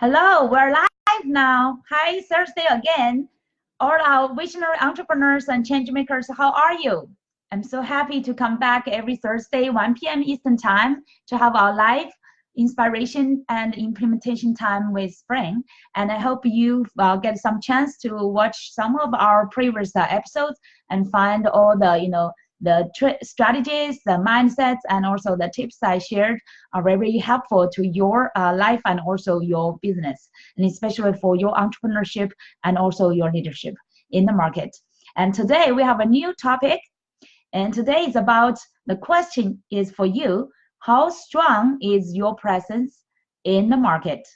Hello, we're live now. Hi, Thursday again. All our visionary entrepreneurs and change makers, how are you? I'm so happy to come back every Thursday, 1 p.m. Eastern Time, to have our live inspiration and implementation time with Spring. And I hope you get some chance to watch some of our previous episodes and find all the strategies, the mindsets, and also the tips I shared are very helpful to your life and also your business, and especially for your entrepreneurship and also your leadership in the market. And today we have a new topic, and today is about the question is for you: how strong is your presence in the market?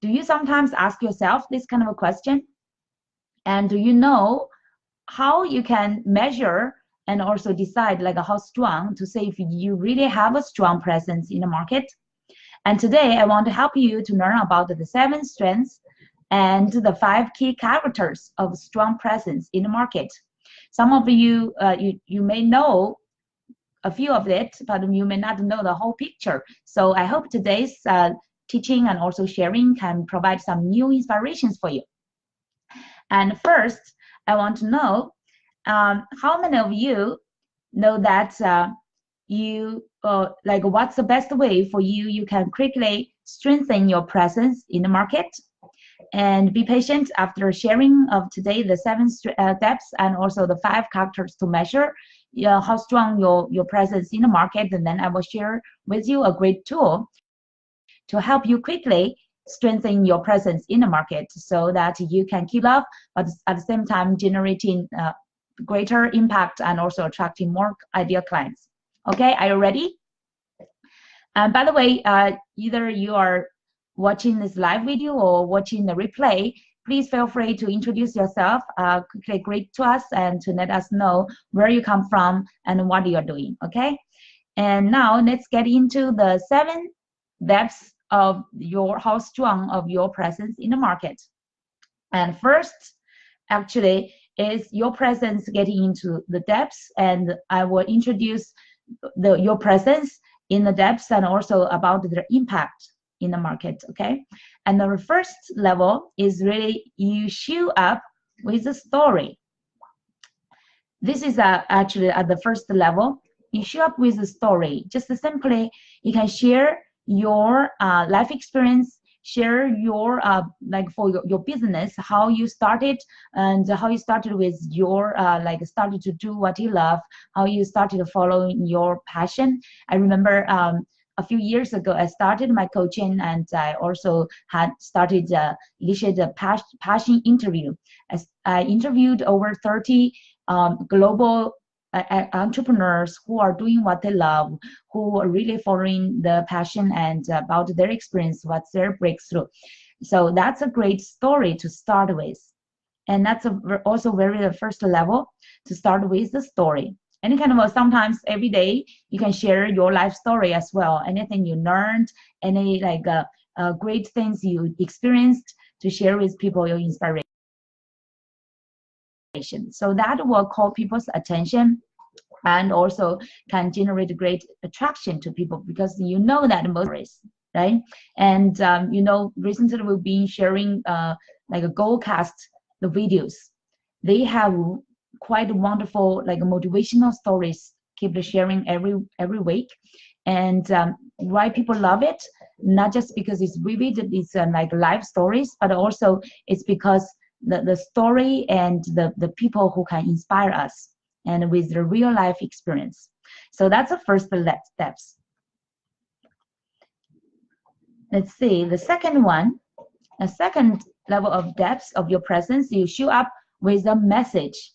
Do you sometimes ask yourself this kind of a question? And do you know how you can measure and also decide like how strong to say if you really have a strong presence in the market? And today I want to help you to learn about the 7 strengths and the 5 key characters of strong presence in the market. Some of you, you may know a few of it, but you may not know the whole picture. So I hope today's teaching and also sharing can provide some new inspirations for you. And first, I want to know how many of you know that you like what's the best way for you can quickly strengthen your presence in the market? And be patient after sharing of today the 7 steps and also the 5 characters to measure how strong your presence in the market, and then I will share with you a great tool to help you quickly strengthen your presence in the market so that you can keep up, but at the same time generating greater impact and also attracting more ideal clients. Okay, are you ready? And by the way, either you are watching this live video or watching the replay, please feel free to introduce yourself, quickly greet to us and to let us know where you come from and what you're doing, okay? And now let's get into the 7 depths of how strong of your presence in the market. And first, actually, is your presence getting into the depths, and I will introduce your presence in the depths and also about the impact in the market, okay? And the first level is really you show up with a story. This is actually at the first level. You show up with a story. Just simply, you can share your life experience, share your like for your business, how you started and how you started with your like started to do what you love, how you started following your passion. I remember a few years ago I started my coaching, and I also had started initiated a passion interview. I interviewed over 30 global entrepreneurs who are doing what they love, who are really following the passion and about their experience, what's their breakthrough. So that's a great story to start with. And that's also very the first level to start with the story. Any kind of sometimes every day you can share your life story as well. Anything you learned, any like great things you experienced to share with people, your inspiration. So that will call people's attention and also can generate great attraction to people because you know that most stories, right? And you know, recently we've been sharing like a Goalcast the videos. They have quite wonderful like motivational stories. Keep sharing every week, and why people love it, not just because it's vivid, it's like live stories, but also it's because the story and the people who can inspire us and with the real life experience. So that's the first steps. Let's see the second one. The second level of depth of your presence, you show up with a message.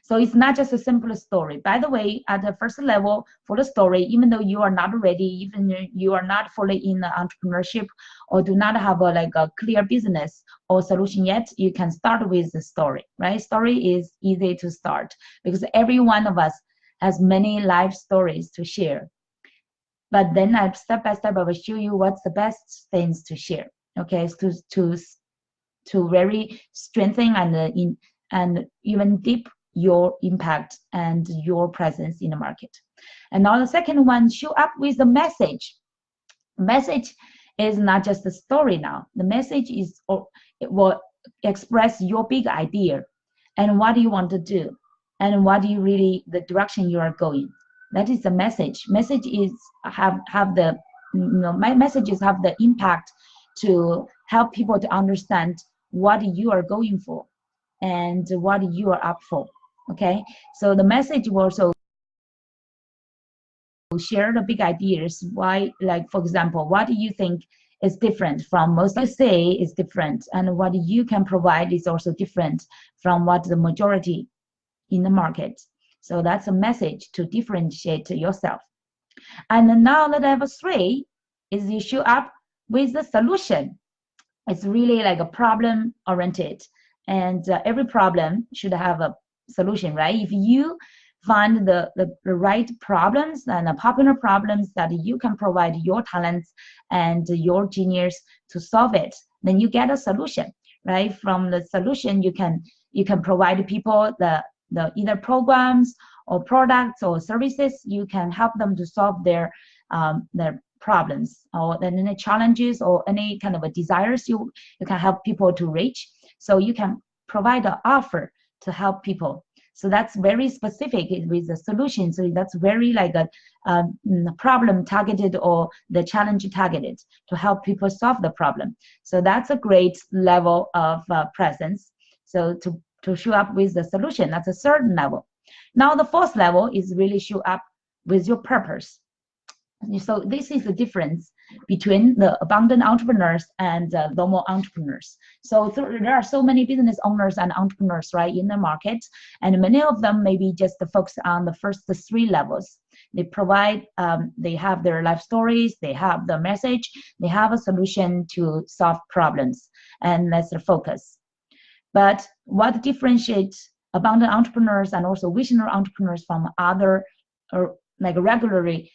So it's not just a simple story. By the way, at the first level for the story, even though you are not ready, even you are not fully in entrepreneurship or do not have like a clear business or solution yet, you can start with the story, right? Story is easy to start because every one of us has many life stories to share. But then step by step, I will show you what's the best things to share. Okay, to very strengthen and even deep your impact and your presence in the market. And now the second one, show up with a message. Message is not just a story now. The message is, or it will express your big idea and what do you want to do and what do you really, the direction you are going. That is the message. Message is have the, my messages have the impact to help people to understand what you are going for and what you are up for. Okay, so the message will also share the big ideas. Why, like for example, what do you think is different from most you say is different, and what you can provide is also different from what the majority in the market. So that's a message to differentiate yourself. And now the level 3 is you show up with a solution. It's really like a problem oriented, and every problem should have a solution, right? If you find the right problems and the popular problems that you can provide your talents and your genius to solve it, then you get a solution, right? From the solution, you can provide people the either programs or products or services. You can help them to solve their problems or any challenges or any kind of a desires you can help people to reach. So you can provide an offer to help people. So that's very specific with the solution. So that's very like a problem targeted or the challenge targeted to help people solve the problem. So that's a great level of presence. So to show up with the solution, that's a certain level. Now the 4th level is really show up with your purpose. So this is the difference between the abundant entrepreneurs and normal entrepreneurs. So there are so many business owners and entrepreneurs, right, in the market, and many of them maybe just focus on the first 3 levels. They provide, they have their life stories, they have the message, they have a solution to solve problems, and that's their focus. But what differentiates abundant entrepreneurs and also visionary entrepreneurs from other or like regularly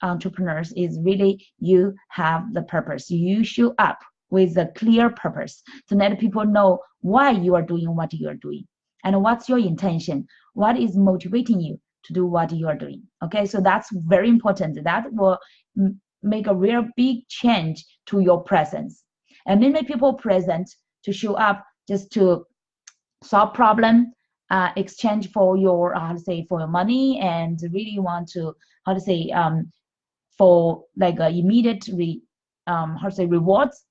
entrepreneurs is really you have the purpose. You show up with a clear purpose to let people know why you are doing what you are doing and what's your intention, what is motivating you to do what you are doing. Okay, so that's very important. That will make a real big change to your presence. And many people present to show up just to solve problem, exchange for your for your money, and really want to for like immediate rewards.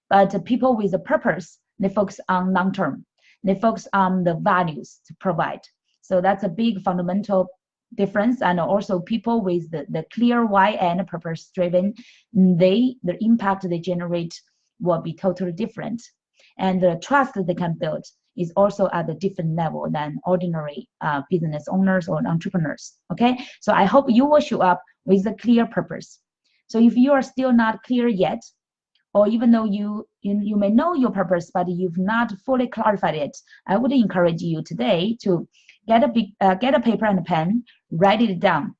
But people with a purpose, they focus on long term. They focus on the values to provide. So that's a big fundamental difference. And also people with the clear why and purpose driven, the impact they generate will be totally different. And the trust that they can build is also at a different level than ordinary business owners or entrepreneurs. Okay, so I hope you will show up with a clear purpose. So if you are still not clear yet, or even though you may know your purpose, but you've not fully clarified it, I would encourage you today to get a paper and a pen, write it down.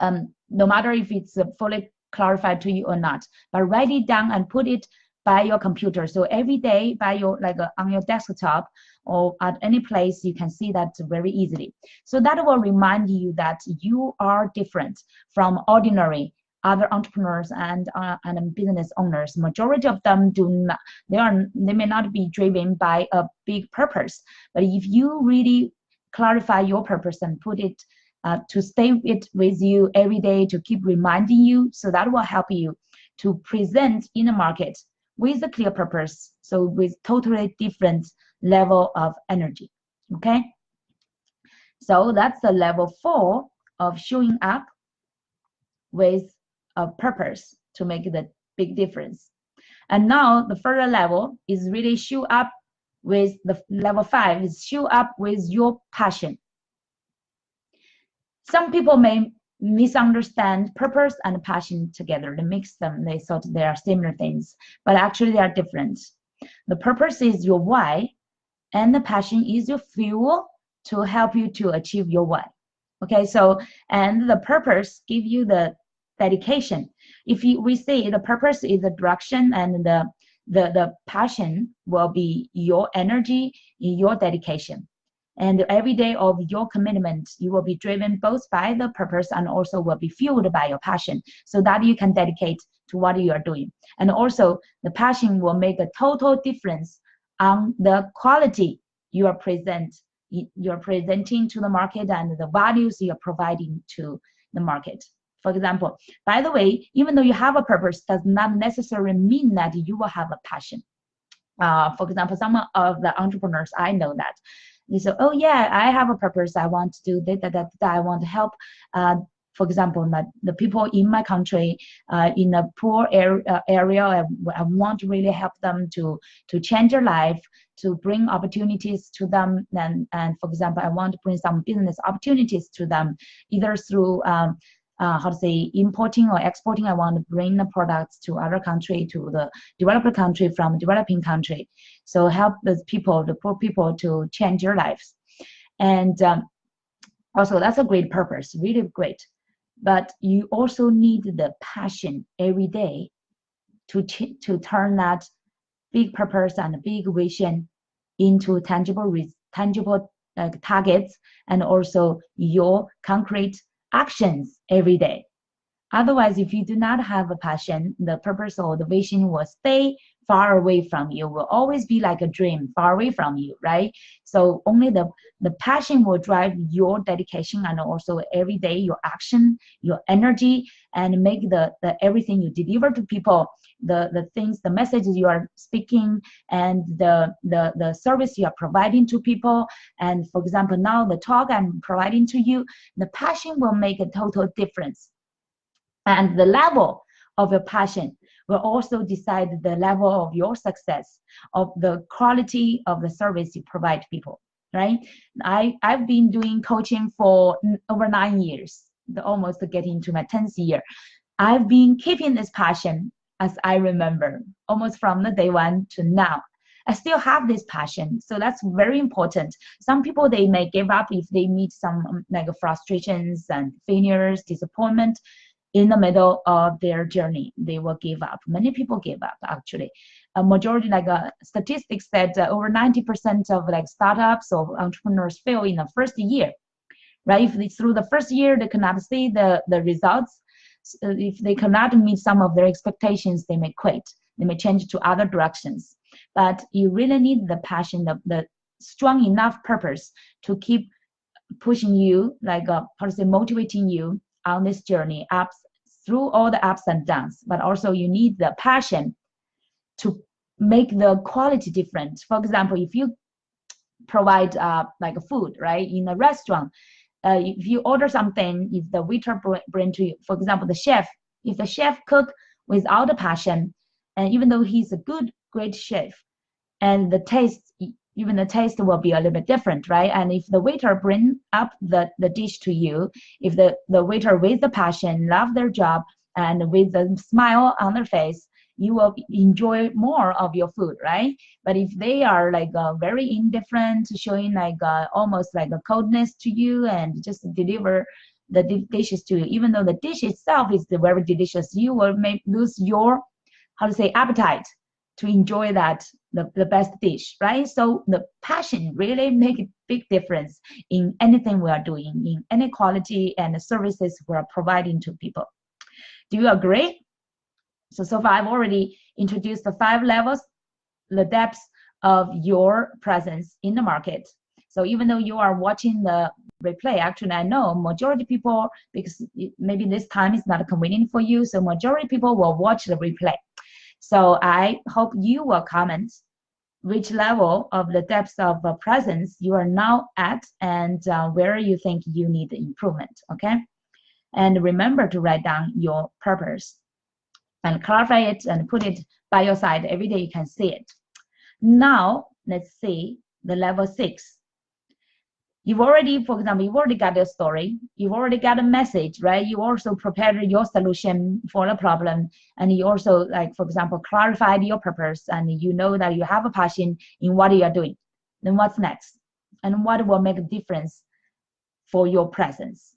No matter if it's fully clarified to you or not, but write it down and put it by your computer. So every day by your on your desktop or at any place, you can see that very easily. So that will remind you that you are different from ordinary other entrepreneurs and business owners. Majority of them they may not be driven by a big purpose, but if you really clarify your purpose and put it to stay it with you every day, to keep reminding you, so that will help you to present in the market with a clear purpose, so with totally different level of energy. Okay, so that's the level 4 of showing up with a purpose to make the big difference. And now the further level is really show up with the level 5 is show up with your passion. Some people may misunderstand purpose and passion together. They mix them. They thought they are similar things, but actually they are different. The purpose is your why, and the passion is your fuel to help you to achieve your why. Okay, so and the purpose give you the dedication. If we say the purpose is the direction, and the passion will be your energy, your dedication. And every day of your commitment, you will be driven both by the purpose and also will be fueled by your passion, so that you can dedicate to what you are doing. And also the passion will make a total difference on the quality you're presenting to the market and the values you're providing to the market. For example, by the way, even though you have a purpose, does not necessarily mean that you will have a passion. For example, some of the entrepreneurs, I know that they say, oh yeah, I have a purpose. I want to do that. I want to help, for example, the people in my country, in a poor area. I want to really help them to change their life, to bring opportunities to them. And for example, I want to bring some business opportunities to them, either through importing or exporting. I want to bring the products to other country, to the developed country from developing country. So help the people, the poor people, to change their lives. And also that's a great purpose, really great. But you also need the passion every day to turn that big purpose and big vision into tangible targets, and also your concrete actions every day. Otherwise, if you do not have a passion, the purpose or the vision will stay far away from you, will always be like a dream far away from you, right? So only the passion will drive your dedication, and also every day your action, your energy, and make the everything you deliver to people, the things, the messages you are speaking, and the service you are providing to people. And for example, now the talk I'm providing to you, the passion will make a total difference. And the level of your passion will also decide the level of your success, of the quality of the service you provide people, right? I've been doing coaching for over 9 years, almost getting to my 10th year. I've been keeping this passion, as I remember, almost from the day one to now. I still have this passion, so that's very important. Some people, they may give up if they meet some like frustrations and failures, disappointment in the middle of their journey. They will give up. Many people give up, actually. A majority, like statistics said, over 90% of like startups or entrepreneurs fail in the first year, right? If through the first year they cannot see the results, if they cannot meet some of their expectations, they may quit. They may change to other directions. But you really need the passion, the strong enough purpose to keep pushing you, like motivating you on this journey up through all the ups and downs. But also you need the passion to make the quality different. For example, if you provide like food, right, in a restaurant, if you order something, if the waiter bring to you, for example, the chef, if the chef cook without a passion, and even though he's a great chef, and the taste, even the taste will be a little bit different, right? And if the waiter bring up the dish to you, if the waiter with the passion, love their job, and with a smile on their face, you will enjoy more of your food, right? But if they are like very indifferent, showing like almost like a coldness to you, and just deliver the dishes to you, even though the dish itself is very delicious, you will lose your, appetite to enjoy that, the best dish, right? So the passion really make a big difference in anything we are doing, in any quality and services we are providing to people. Do you agree? So far I've already introduced the 5 levels, the depths of your presence in the market. So even though you are watching the replay, actually I know majority people, because maybe this time is not convenient for you, so majority people will watch the replay. So I hope you will comment which level of the depth of presence you are now at, and where you think you need improvement, okay? And remember to write down your purpose and clarify it and put it by your side. Every day you can see it. Now, let's see the level 6. You've already, for example, you've already got a story, you've already got a message, right? You also prepared your solution for the problem, and you also, like, for example, clarified your purpose, and you know that you have a passion in what you are doing. Then what's next? And what will make a difference for your presence?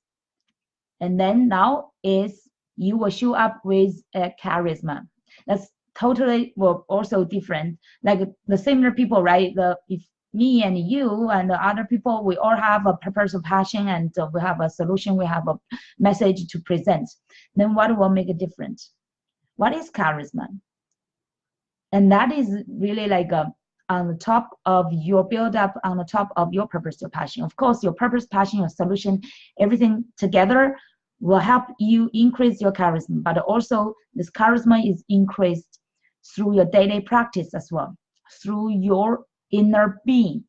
And then now is you will show up with a charisma. That's totally will also different. Like the similar people, right? If me and you and the other people, we all have a purpose, of passion, and we have a solution, we have a message to present. Then what will make a difference? What is charisma? And that is really like on the top of your build up, on the top of your purpose, your passion. Of course, your purpose, passion, your solution, everything together will help you increase your charisma. But also, this charisma is increased through your daily practice as well, through your inner being.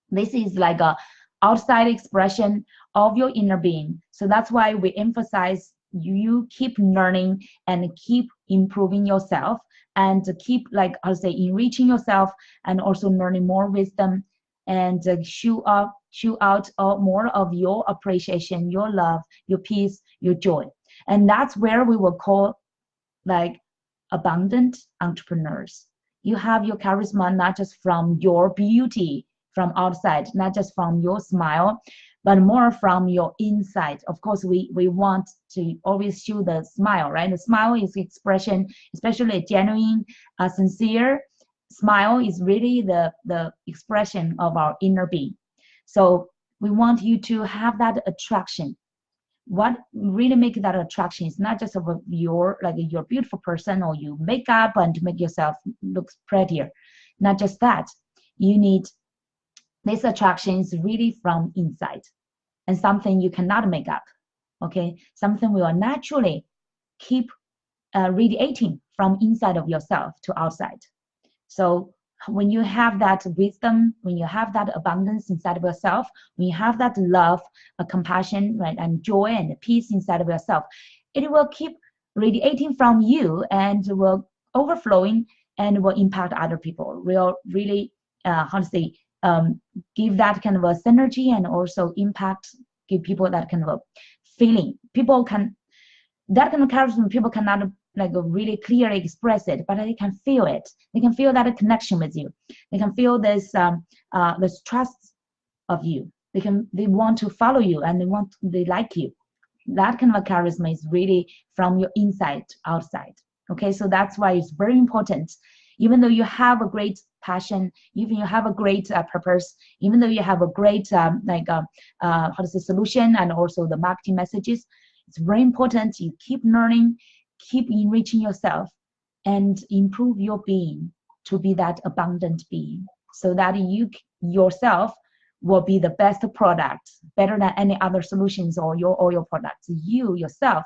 This is like a outside expression of your inner being. So that's why we emphasize you keep learning and keep improving yourself and keep, like I'll say, enriching yourself and also learning more wisdom and show out more of your appreciation, your love, your peace, your joy. And that's where we will call like abundant entrepreneurs. You have your charisma not just from your beauty from outside, not just from your smile, but more from your inside. Of course, we want to always show the smile, right? The smile is expression, especially a genuine, sincere smile is really the expression of our inner being. So we want you to have that attraction. What really make that attraction is not just of your like your beautiful person or you make up and to make yourself look prettier. Not just that. You need this attraction is really from inside and something you cannot make up. Okay, something will naturally keep radiating from inside of yourself to outside. So when you have that wisdom, when you have that abundance inside of yourself, when you have that love, compassion, right, and joy and peace inside of yourself, it will keep radiating from you and will overflowing and will impact other people. Will really, how to say, give that kind of a synergy and also impact, give people that kind of a feeling. People can, that kind of charisma, people cannot like really clearly express it, but they can feel it. They can feel that connection with you. They can feel this this trust of you. They want to follow you and they like you. That kind of a charisma is really from your inside to outside. Okay, so that's why it's very important. Even though you have a great passion, even you have a great purpose, even though you have a great how to say solution and also the marketing messages, it's very important you keep learning, keep enriching yourself, and improve your being to be that abundant being, so that you yourself will be the best product, better than any other solutions or your products. You yourself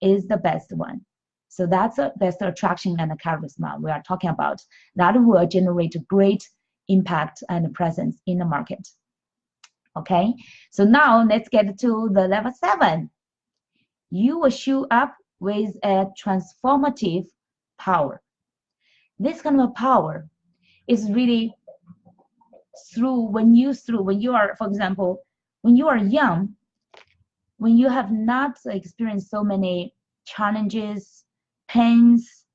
is the best one. So that's the attraction and the charisma we are talking about. That will generate great impact and presence in the market. Okay, so now let's get to the level 7. You will show up with a transformative power. This kind of power is really when you are, for example, when you are young, when you have not experienced so many challenges, pains,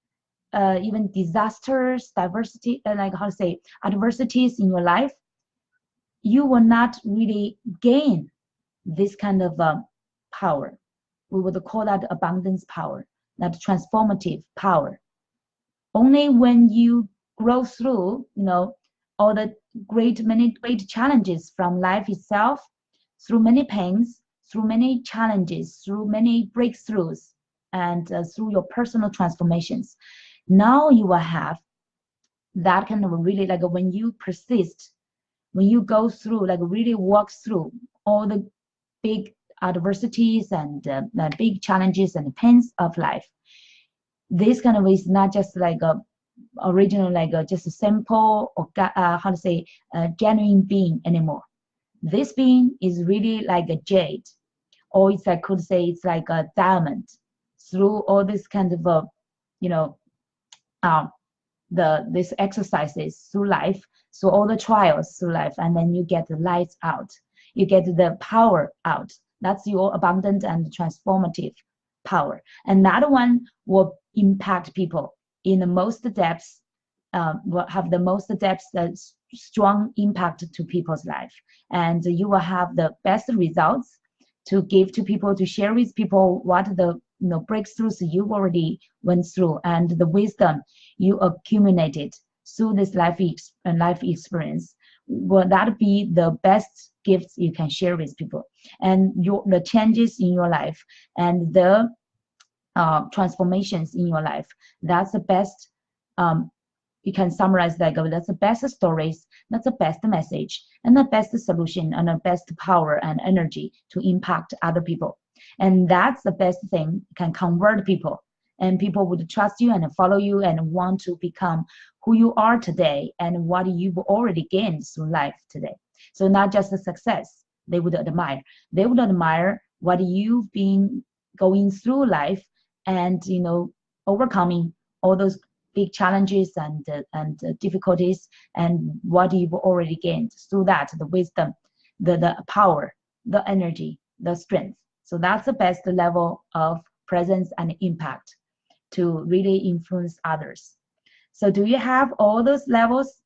even disasters, diversity, like how to say, adversities in your life, you will not really gain this kind of power. We would call that abundance power, that transformative power. Only when you grow through, all the many great challenges from life itself, through many pains, through many challenges, through many breakthroughs, and through your personal transformations, now you will have that kind of really like when you persist, when you go through, like really walk through all the big adversities and big challenges and pains of life. This kind of is not just like a original, like just a simple or how to say genuine being anymore. This being is really like a jade, or it's I could say it's like a diamond. Through all this kind of this exercises through life, through all the trials through life, and then you get the light out, you get the power out. That's your abundant and transformative power, and that one will impact people in the most depths, will have the most depths, strong impact to people's life, and you will have the best results to give to people, to share with people what the breakthroughs you already went through and the wisdom you accumulated through this life experience. Will that be the best gifts you can share with people, and the changes in your life and the transformations in your life. That's the best. You can summarize that. That's the best stories. That's the best message and the best solution and the best power and energy to impact other people. And that's the best thing, can convert people, and people would trust you and follow you and want to become who you are today and what you've already gained through life today. So not just the success they would admire. They would admire what you've been going through life and overcoming all those big challenges and difficulties, and what you've already gained through that, the wisdom, the power, the energy, the strength. So that's the best level of presence and impact to really influence others. So do you have all those levels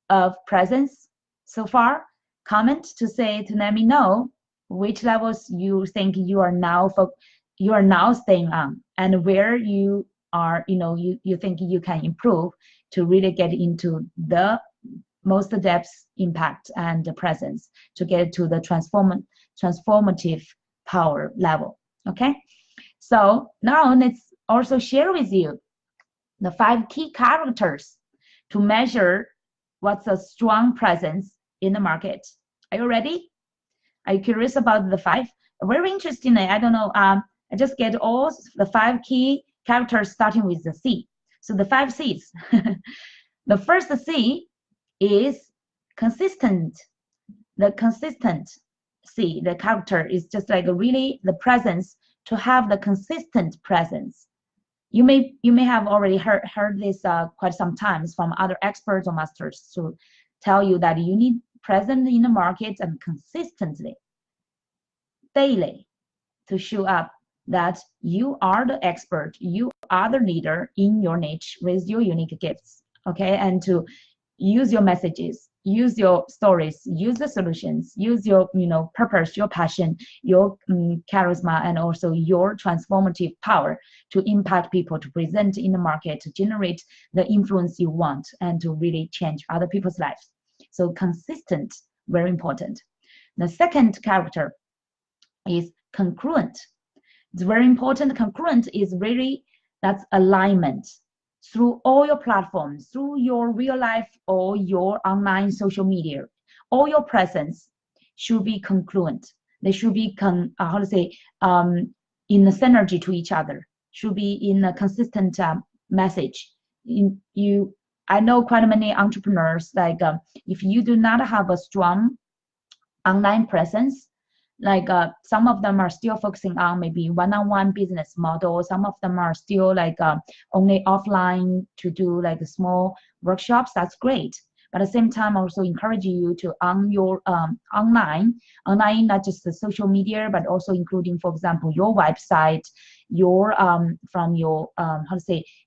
of presence so far? Comment to let me know which levels you think you are now staying on, and where you are, you think you can improve to really get into the most depth, impact, and the presence to get to the transformative power level. Okay, so now let's also share with you the 5 key characters to measure what's a strong presence in the market. Are you ready? Are you curious about the 5? Very interesting. I don't know. I just get all the 5 key characters starting with the C. So the 5 C's. The first C is consistent. The consistent C, the character, is just like really the presence, to have the consistent presence. You may have already heard this quite some times from other experts or masters to tell you that you need presence in the market and consistently, daily, to show up that you are the expert, you are the leader in your niche with your unique gifts, okay? And to use your messages, use your stories, use the solutions, use your purpose, your passion, your charisma, and also your transformative power to impact people, to present in the market, to generate the influence you want, and to really change other people's lives. So consistent, very important. The second character is congruent. It's very important. Congruent is really, that's alignment through all your platforms, through your real life or your online social media. All your presence should be congruent. They should be in a synergy to each other. Should be in a consistent message. I know quite many entrepreneurs, like if you do not have a strong online presence, like some of them are still focusing on maybe one-on-one business model. Some of them are still like only offline to do like small workshops. That's great. But at the same time, also encourage you to on your online, not just the social media, but also including, for example, your website, your from your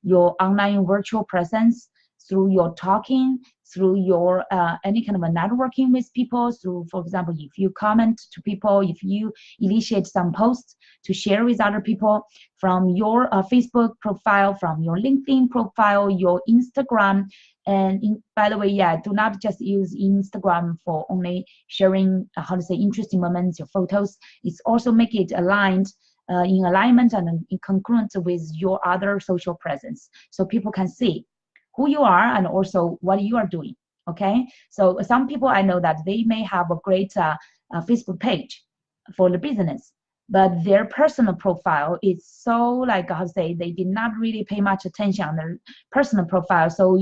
your online virtual presence, through your talking, through your any kind of a networking with people, through, for example, if you comment to people, if you initiate some posts to share with other people, from your Facebook profile, from your LinkedIn profile, your Instagram. And by the way, do not just use Instagram for only sharing interesting moments, your photos. It's also make it aligned, in alignment and in congruent with your other social presence, so people can see who you are and also what you are doing. Okay, so some people I know that they may have a great Facebook page for the business, but their personal profile is so they did not really pay much attention on their personal profile. So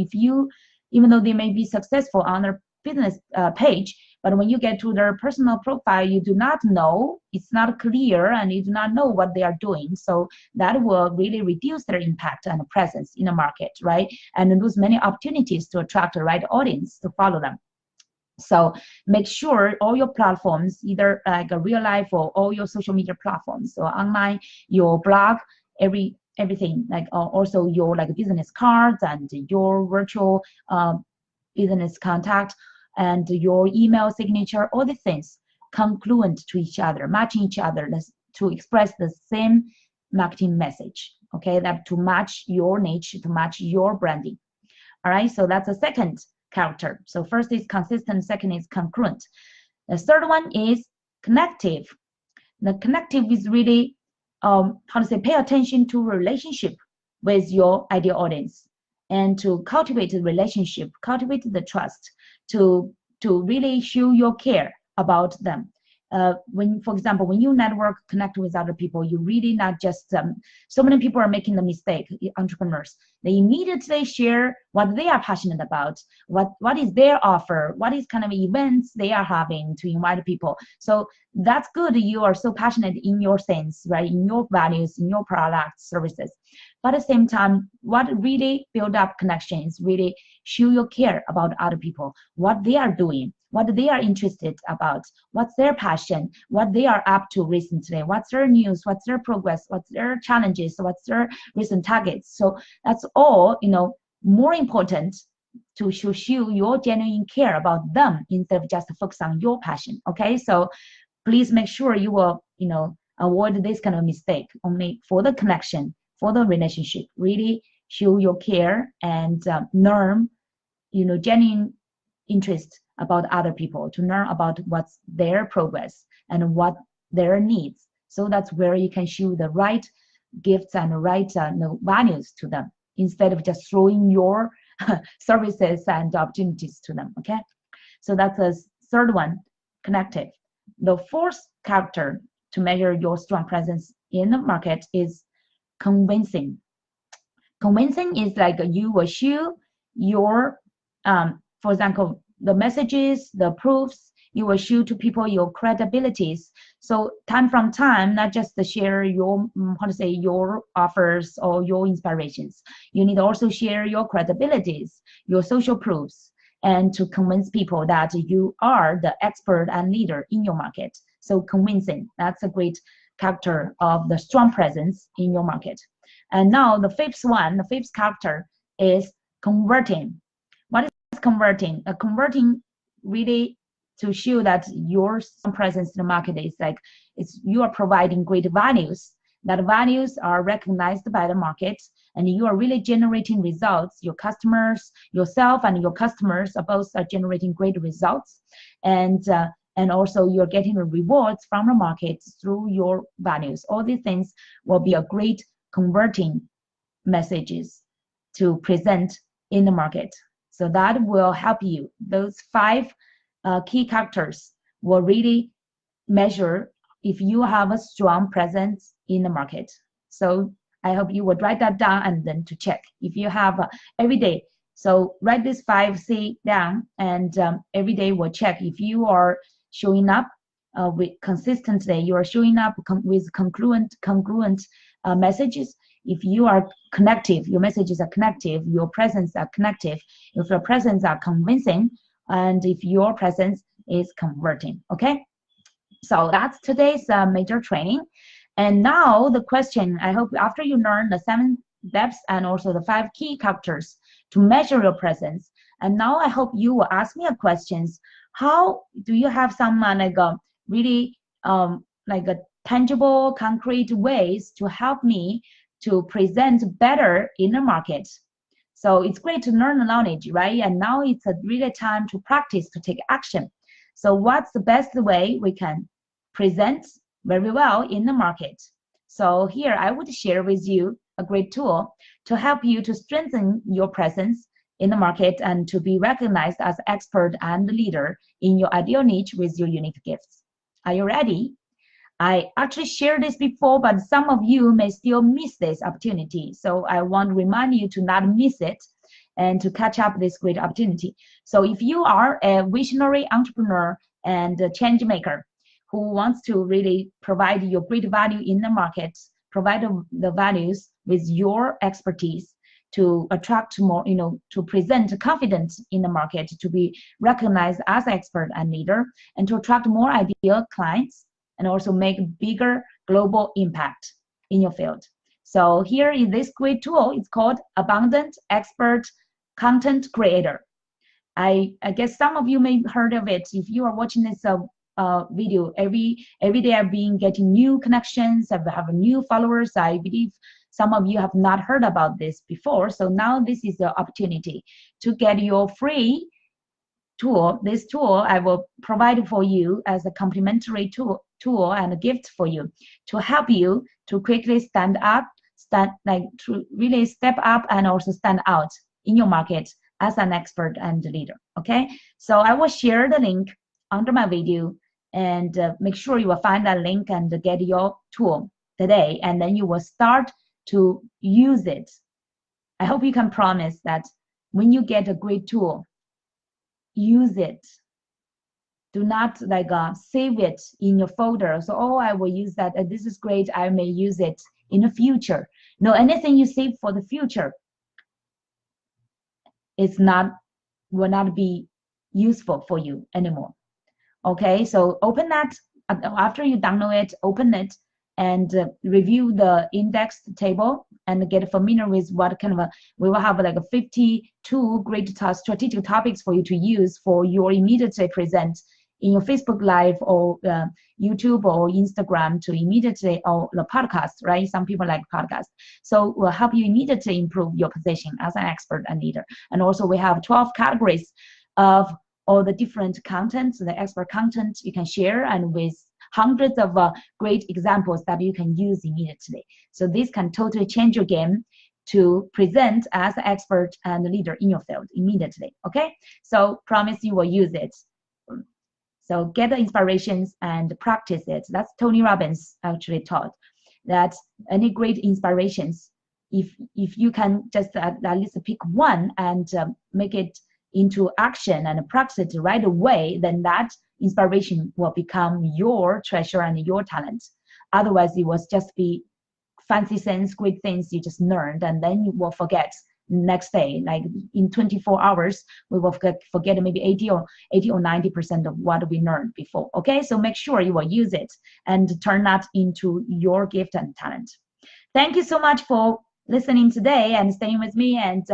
even though they may be successful on their business page, but when you get to their personal profile, you do not know, it's not clear, and you do not know what they are doing. So that will really reduce their impact and presence in the market, right? And lose many opportunities to attract the right audience to follow them. So make sure all your platforms, either like a real life or all your social media platforms, so online, your blog, everything, like also your business cards and your virtual business contact and your email signature, all these things congruent to each other, matching each other to express the same marketing message, okay, that to match your niche, to match your branding. All right, so that's the second character. So first is consistent, second is congruent. The third one is connective. The connective is really how to say, pay attention to relationship with your ideal audience, and to cultivate the relationship, cultivate the trust, to really show your care about them. When, for example, when you network, connect with other people, you really not just, so many people are making the mistake, entrepreneurs. They immediately share what they are passionate about, what is their offer, what is kind of events they are having to invite people. So that's good. You are so passionate in your sense, right? In your values, in your products, services. But at the same time, what really build up connections, really show your care about other people, what they are doing, what they are interested about, what's their passion, what they are up to recently, what's their news, what's their progress, what's their challenges, what's their recent targets. So that's all, more important to show your genuine care about them instead of just focus on your passion. Okay, so please make sure you will, avoid this kind of mistake. Only for the connection, for the relationship, really show your care and learn, genuine interest about other people, to learn about what's their progress and what their needs. So that's where you can show the right gifts and the right values to them, instead of just throwing your services and opportunities to them. Okay, so that's the third one, connective. The fourth character to measure your strong presence in the market is convincing. Convincing is like you will show your, for example, the messages, the proofs, you will show to people your credibilities. So time from time, not just to share your, your offers or your inspirations. You need to also share your credibilities, your social proofs, and to convince people that you are the expert and leader in your market. So convincing, that's a great character of the strong presence in your market. And now the fifth character is converting. What is converting? Converting really to show that your presence in the market is like, you are providing great values, that values are recognized by the market, and you are really generating results. Your customers, yourself and your customers are both generating great results, and also you're getting the rewards from the market through your values. All these things will be a great converting messages to present in the market. So that will help you. Those 5 key characters will really measure if you have a strong presence in the market. So I hope you would write that down and then to check if you have every day. So write this 5C down, and every day we'll check if you are showing up with consistently. You are showing up with congruent messages. If you are connective, your messages are connective, your presence are connective, if your presence are convincing, and if your presence is converting. Okay, so that's today's major training. And now the question, I hope after you learn the 7 steps and also the 5 key characters to measure your presence, and now I hope you will ask me a questions. How do you have some really like a tangible, concrete ways to help me to present better in the market? So it's great to learn the knowledge, right? And now it's a really time to practice, to take action. So what's the best way we can present very well in the market? So here I would share with you a great tool to help you to strengthen your presence in the market and to be recognized as expert and leader in your ideal niche with your unique gifts. Are you ready? I actually shared this before, but some of you may still miss this opportunity. So I want to remind you to not miss it and to catch up this great opportunity. So if you are a visionary entrepreneur and a change maker who wants to really provide your great value in the market, provide the values with your expertise to attract more, to present confidence in the market, to be recognized as expert and leader, and to attract more ideal clients, and also make bigger global impact in your field. So here is this great tool. It's called Abundant Expert Content Creator. I guess some of you may have heard of it. If you are watching this video, every day I've been getting new connections, I have new followers. I believe some of you have not heard about this before. So now this is the opportunity to get your free tool. This tool I will provide for you as a complimentary tool tool and a gift for you to help you to quickly to really step up and also stand out in your market as an expert and leader. Okay, so I will share the link under my video, and make sure you will find that link and get your tool today, and then you will start to use it. I hope you can promise that when you get a great tool, use it. Do not save it in your folder. So, oh, I will use that. This is great. I may use it in the future. No, anything you save for the future, will not be useful for you anymore. Okay, so open that. After you download it, open it and review the index table and get familiar with what kind of we will have 52 great strategic topics for you to use for your immediately present in your Facebook Live or YouTube or Instagram to immediately, or the podcast, right? Some people like podcasts. So we'll help you immediately improve your position as an expert and leader. And also we have 12 categories of all the different content, the expert content you can share, and with hundreds of great examples that you can use immediately. So this can totally change your game to present as an expert and leader in your field immediately. Okay, so promise you will use it. So get the inspirations and practice it. That's Tony Robbins actually taught that any great inspirations, if you can just at least pick one and make it into action and practice it right away, then that inspiration will become your treasure and your talent. Otherwise, it will just be fancy things, great things you just learned, and then you will forget next day. Like in 24 hours, we will forget maybe 80 or 90% of what we learned before. Okay, so make sure you will use it and turn that into your gift and talent. Thank you so much for listening today and staying with me. And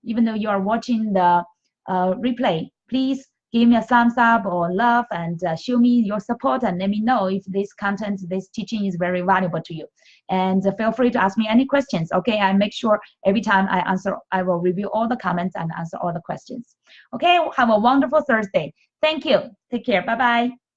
even though you are watching the replay, please give me a thumbs up or love and show me your support and let me know if this content, this teaching is very valuable to you. And feel free to ask me any questions. Okay, I make sure every time I answer, I will review all the comments and answer all the questions. Okay, have a wonderful Thursday. Thank you. Take care. Bye-bye.